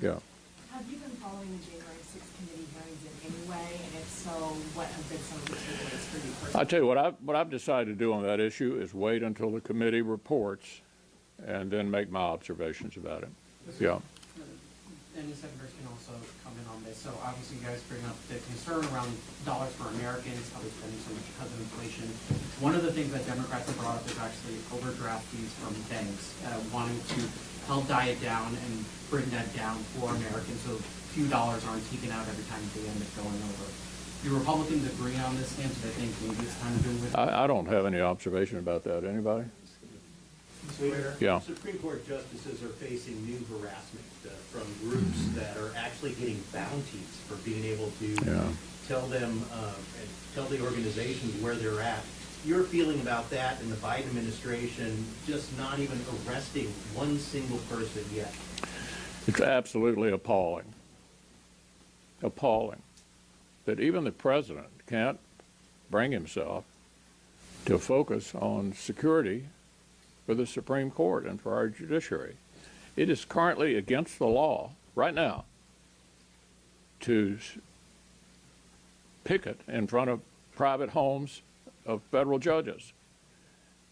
Yeah. Have you been following the January 6th committee hearings in any way? And if so, what have been some of the takeaways for you personally? I'll tell you what I've decided to do on that issue is wait until the committee reports and then make my observations about it. Yeah. And the senators can also comment on this. So obviously you guys bring up the concern around dollars for Americans, how they're spending so much because of inflation. One of the things that Democrats have brought up is actually overdraft fees from banks, wanting to help die it down and bring that down for Americans so few dollars aren't taken out every time they end up going over. Do Republicans agree on this stance? Do they think maybe it's time to do with? I don't have any observation about that. Anybody? Yeah. Supreme Court justices are facing new harassment from groups that are actually getting bounties for being able to tell them, tell the organizations where they're at. Your feeling about that and the Biden administration just not even arresting one single person yet? It's absolutely appalling. Appalling that even the president can't bring himself to focus on security for the Supreme Court and for our judiciary. It is currently against the law right now to picket in front of private homes of federal judges.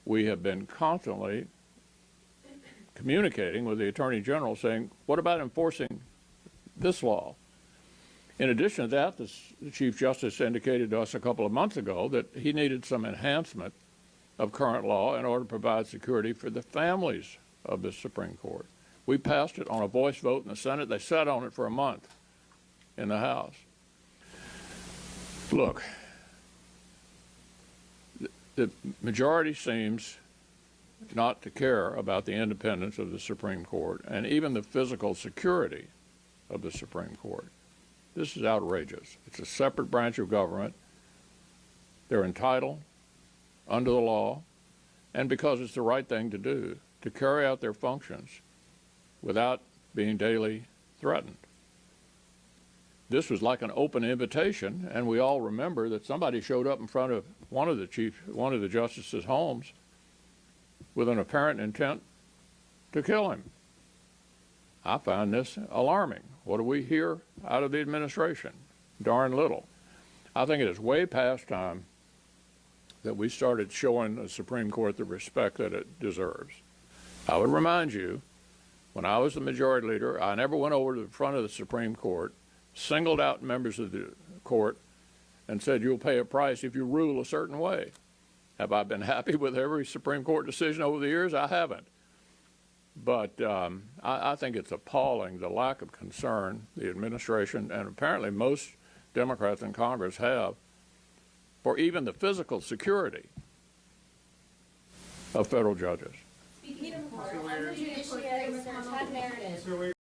We have been constantly communicating with the Attorney General saying, what about enforcing this law? In addition to that, the Chief Justice indicated to us a couple of months ago that he needed some enhancement of current law in order to provide security for the families of the Supreme Court. We passed it on a voice vote in the Senate. They sat on it for a month in the House. Look, the majority seems not to care about the independence of the Supreme Court and even the physical security of the Supreme Court. This is outrageous. It's a separate branch of government. They're entitled under the law, and because it's the right thing to do, to carry out their functions without being daily threatened. This was like an open invitation, and we all remember that somebody showed up in front of one of the justices' homes with an apparent intent to kill him. I find this alarming. What do we hear out of the administration? Darn little. I think it is way past time that we started showing the Supreme Court the respect that it deserves. I would remind you, when I was the majority leader, I never went over to the front of the Supreme Court, singled out members of the court, and said, you'll pay a price if you rule a certain way. Have I been happy with every Supreme Court decision over the years? I haven't. But I think it's appalling, the lack of concern the administration and apparently most Democrats in Congress have for even the physical security of federal judges. Speaking of the judiciary, Senator Todd Meredith